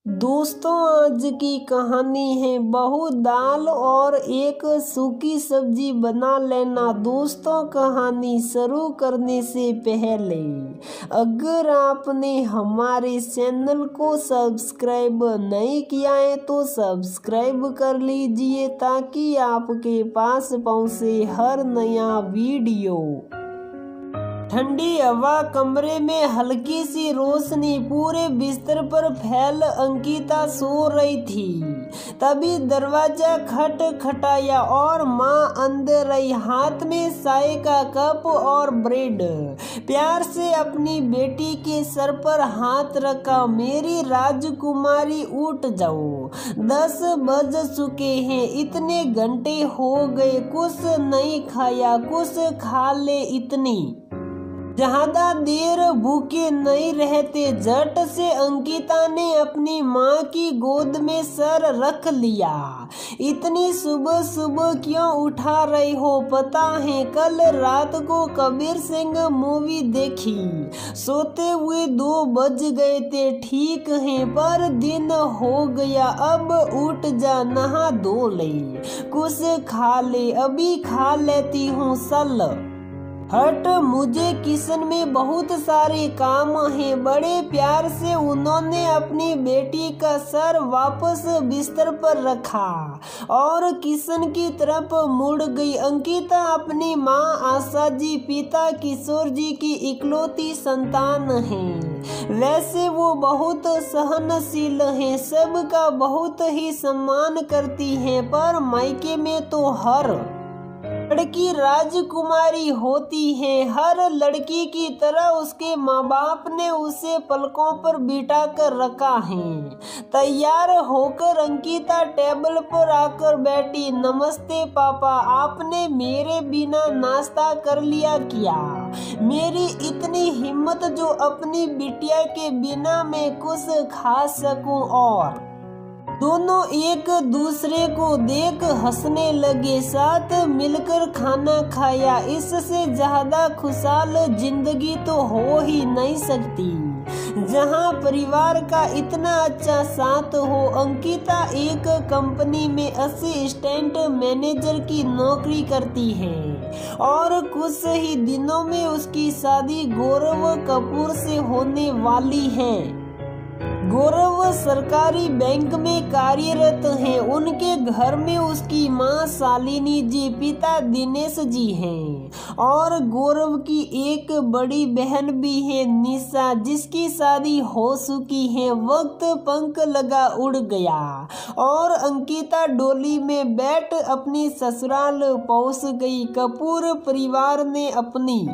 दोस्तों, आज की कहानी है बहू दाल और एक सूखी सब्जी बना लेना। दोस्तों, कहानी शुरू करने से पहले अगर आपने हमारे चैनल को सब्सक्राइब नहीं किया है तो सब्सक्राइब कर लीजिए ताकि आपके पास पहुंचे हर नया वीडियो। ठंडी हवा, कमरे में हल्की सी रोशनी, पूरे बिस्तर पर फैल अंकिता सो रही थी। तभी दरवाजा खटखटाया और माँ अंदर आई, हाथ में चाय का कप और ब्रेड। प्यार से अपनी बेटी के सर पर हाथ रखा। मेरी राजकुमारी, उठ जाओ, 10 बज चुके हैं, इतने घंटे हो गए, कुछ नहीं खाया, कुछ खा ले। इतनी ज्यादा देर भूखे नहीं रहते। झट से अंकिता ने अपनी माँ की गोद में सर रख लिया। इतनी सुबह सुबह क्यों उठा रही हो? पता है कल रात को कबीर सिंह मूवी देखी, सोते हुए 2 बज गए थे। ठीक है, पर दिन हो गया, अब उठ जा, नहा धो ले, कुछ खा ले। अभी खा लेती हूँ, सल हट, मुझे किचन में बहुत सारे काम हैं। बड़े प्यार से उन्होंने अपनी बेटी का सर वापस बिस्तर पर रखा और किचन की तरफ मुड़ गई। अंकिता अपनी माँ आशा जी, पिता किशोर जी की इकलौती संतान है। वैसे वो बहुत सहनशील हैं, सबका बहुत ही सम्मान करती हैं, पर मायके में तो हर लड़की राजकुमारी होती है। हर लड़की की तरह उसके माँ बाप ने उसे पलकों पर बिठा कर रखा है। तैयार होकर अंकिता टेबल पर आकर बैठी। नमस्ते पापा, आपने मेरे बिना नाश्ता कर लिया क्या? मेरी इतनी हिम्मत जो अपनी बिटिया के बिना मैं कुछ खा सकूं। और दोनों एक दूसरे को देख हंसने लगे। साथ मिलकर खाना खाया। इससे ज्यादा खुशहाल जिंदगी तो हो ही नहीं सकती जहां परिवार का इतना अच्छा साथ हो। अंकिता एक कंपनी में असिस्टेंट मैनेजर की नौकरी करती है और कुछ ही दिनों में उसकी शादी गौरव कपूर से होने वाली है। गौरव सरकारी बैंक में कार्यरत हैं। उनके घर में उसकी मां शालिनी जी, पिता दिनेश जी हैं और गौरव की एक बड़ी बहन भी है, निशा, जिसकी शादी हो चुकी है। वक्त पंख लगा उड़ गया और अंकिता डोली में बैठ अपनी ससुराल पहुंच गई। कपूर परिवार ने अपनी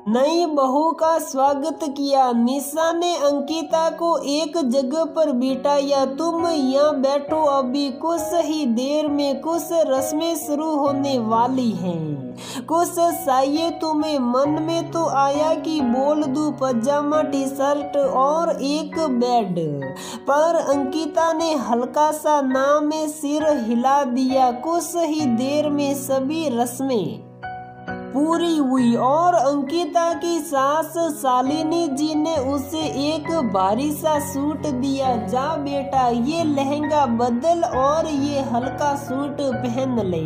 नई बहू का स्वागत किया। निशा ने अंकिता को एक जगह पर बिठाया। तुम यहाँ बैठो, अभी कुछ ही देर में कुछ रस्में शुरू होने वाली हैं। कुछ चाहिए तुम्हें? मन में तो आया कि बोल दूं पजामा, टी शर्ट और एक बेड, पर अंकिता ने हल्का सा ना में सिर हिला दिया। कुछ ही देर में सभी रस्में पूरी हुई और अंकिता की सास शालिनी जी ने उसे एक भारी सा सूट दिया। जा बेटा, ये लहंगा बदल और ये हल्का सूट पहन ले।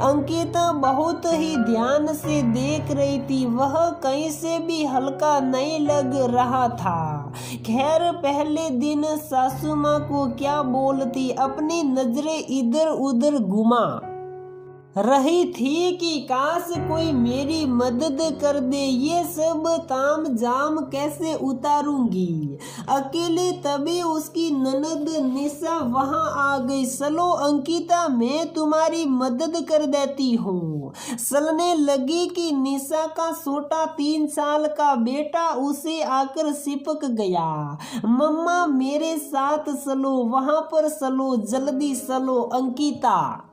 अंकिता बहुत ही ध्यान से देख रही थी, वह कहीं से भी हल्का नहीं लग रहा था। खैर, पहले दिन सासू माँ को क्या बोलती, अपनी नजरें इधर उधर घुमा रही थी कि काश कोई मेरी मदद कर दे। ये सब ताम जाम कैसे उतारूंगी अकेले? तभी उसकी ननद निशा वहां आ गई। चलो अंकिता, मैं तुम्हारी मदद कर देती हूँ। चलने लगी कि निशा का छोटा 3 साल का बेटा उसे आकर चिपक गया। मम्मा, मेरे साथ चलो, वहां पर चलो, जल्दी चलो। अंकिता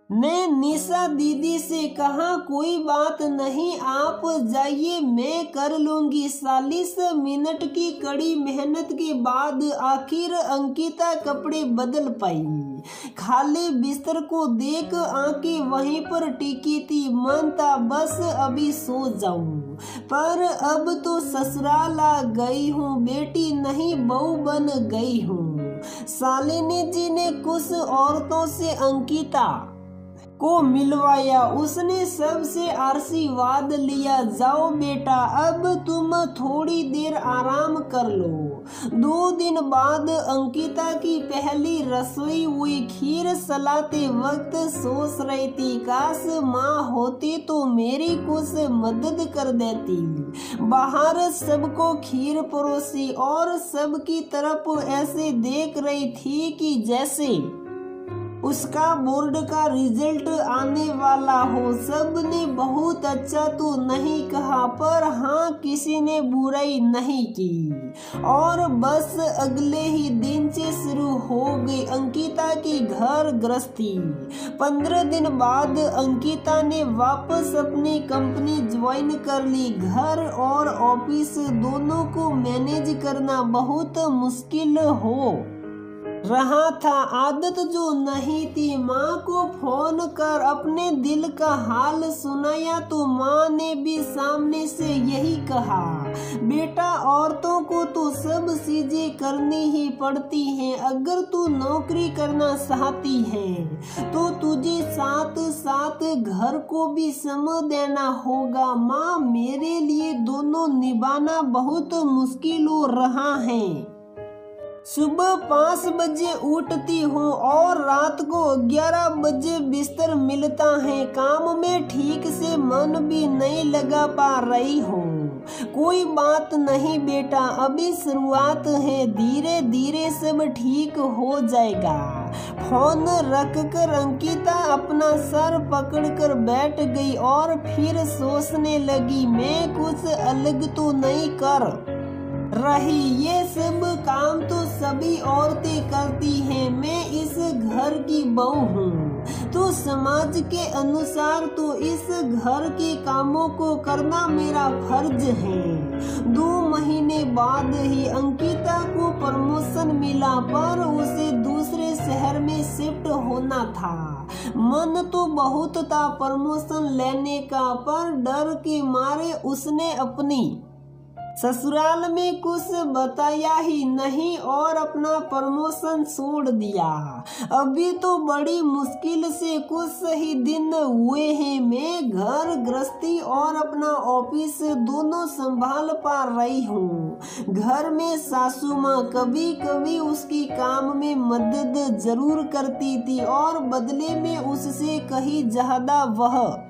ने निशा दीदी से कहा, कोई बात नहीं, आप जाइए, मैं कर लूंगी। 40 मिनट की कड़ी मेहनत के बाद आखिर अंकिता कपड़े बदल पाई। खाली बिस्तर को देख आंखें वहीं पर टिकी थी। मन था बस अभी सो जाऊं, पर अब तो ससुराल आ गई हूँ, बेटी नहीं बहू बन गई हूँ। शालिनी जी ने कुछ औरतों से अंकिता को मिलवाया। उसने सबसे आशीर्वाद लिया, जाओ बेटा अब तुम थोड़ी देर आराम कर लो। 2 दिन बाद अंकिता की पहली रसोई हुई। खीर सलाते वक्त सोच रही थी, काश माँ होती तो मेरी कुछ मदद कर देती। बाहर सबको खीर परोसी और सबकी तरफ ऐसे देख रही थी कि जैसे उसका बोर्ड का रिजल्ट आने वाला हो। सबने बहुत अच्छा तो नहीं कहा, पर हाँ किसी ने बुराई नहीं की। और बस अगले ही दिन से शुरू हो गई अंकिता की घर गृहस्थी। 15 दिन बाद अंकिता ने वापस अपनी कंपनी ज्वाइन कर ली। घर और ऑफिस दोनों को मैनेज करना बहुत मुश्किल हो रहा था। आदत जो नहीं थी। माँ को फोन कर अपने दिल का हाल सुनाया तो माँ ने भी सामने से यही कहा, बेटा औरतों को तो सब चीजें करनी ही पड़ती हैं। अगर तू नौकरी करना चाहती है तो तुझे साथ साथ घर को भी समय देना होगा। माँ मेरे लिए दोनों निभाना बहुत मुश्किल हो रहा है। सुबह 5 बजे उठती हूँ और रात को 11 बजे बिस्तर मिलता है। काम में ठीक से मन भी नहीं लगा पा रही हूँ। कोई बात नहीं बेटा, अभी शुरुआत है, धीरे धीरे सब ठीक हो जाएगा। फोन रखकर अंकिता अपना सर पकड़कर बैठ गई और फिर सोचने लगी, मैं कुछ अलग तो नहीं कर रही। ये सब काम तो सभी औरतें करती हैं। मैं इस घर की बहू हूँ तो समाज के अनुसार तो इस घर के कामों को करना मेरा फर्ज है। 2 महीने बाद ही अंकिता को प्रमोशन मिला, पर उसे दूसरे शहर में शिफ्ट होना था। मन तो बहुत था प्रमोशन लेने का, पर डर के मारे उसने अपनी ससुराल में कुछ बताया ही नहीं और अपना प्रमोशन छोड़ दिया। अभी तो बड़ी मुश्किल से कुछ ही दिन हुए हैं। मैं घर गृहस्थी और अपना ऑफिस दोनों संभाल पा रही हूँ। घर में सासू माँ कभी कभी उसकी काम में मदद जरूर करती थी और बदले में उससे कहीं ज्यादा वह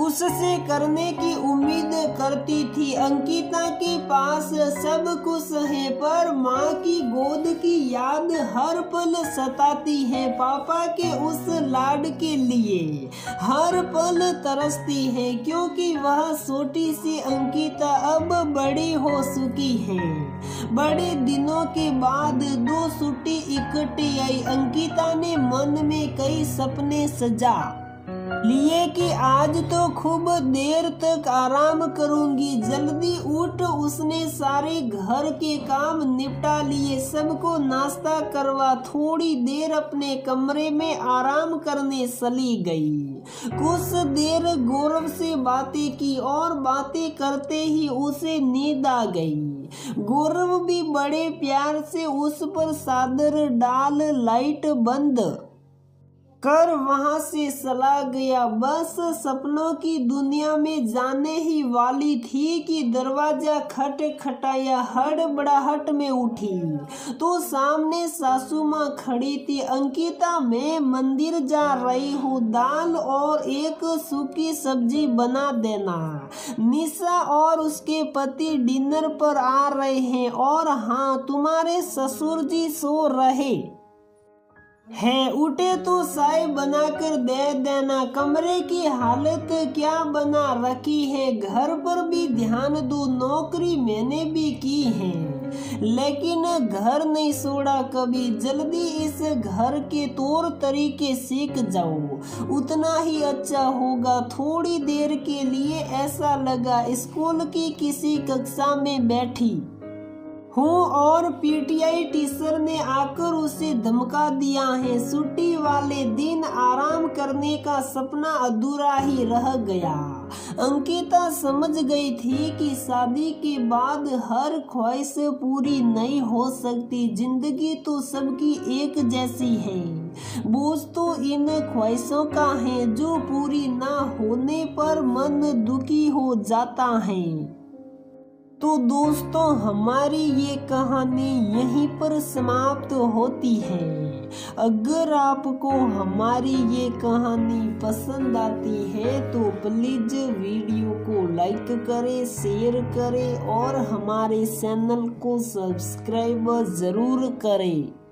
उससे करने की उम्मीद करती थी। अंकिता के पास सब कुछ है, पर माँ की गोद की याद हर पल सताती है। पापा के उस लाड के लिए हर पल तरसती है, क्योंकि वह छोटी सी अंकिता अब बड़ी हो चुकी है। बड़े दिनों के बाद 2 छुट्टी इकट्ठी आई। अंकिता ने मन में कई सपने सजा लिए कि आज तो खूब देर तक आराम करूंगी। जल्दी उठ उसने सारे घर के काम निपटा लिए, सबको नाश्ता करवा थोड़ी देर अपने कमरे में आराम करने चली गई। कुछ देर गौरव से बातें की और बातें करते ही उसे नींद आ गई। गौरव भी बड़े प्यार से उस पर चादर डाल लाइट बंद कर वहां से चला गया। बस सपनों की दुनिया में जाने ही वाली थी कि दरवाजा खटखटाया। हड़बड़ाहट में उठी तो सामने सासू माँ खड़ी थी। अंकिता, मैं मंदिर जा रही हूँ, दाल और एक सूखी सब्जी बना देना। निशा और उसके पति डिनर पर आ रहे हैं और हाँ, तुम्हारे ससुर जी सो रहे है, उठे तो चाय बनाकर दे देना। कमरे की हालत क्या बना रखी है, घर पर भी ध्यान दो। नौकरी मैंने भी की है, लेकिन घर नहीं छोड़ा कभी। जल्दी इस घर के तौर तरीके सीख जाओ, उतना ही अच्छा होगा। थोड़ी देर के लिए ऐसा लगा स्कूल की किसी कक्षा में बैठी हो और पीटीआई टीचर ने आकर उसे धमका दिया है। छुट्टी वाले दिन आराम करने का सपना अधूरा ही रह गया। अंकिता समझ गई थी कि शादी के बाद हर ख्वाहिश पूरी नहीं हो सकती। जिंदगी तो सबकी एक जैसी है। बोझ तो इन ख्वाहिशों का है जो पूरी ना होने पर मन दुखी हो जाता है। तो दोस्तों, हमारी ये कहानी यहीं पर समाप्त होती है। अगर आपको हमारी ये कहानी पसंद आती है तो प्लीज वीडियो को लाइक करें, शेयर करें और हमारे चैनल को सब्सक्राइब जरूर करें।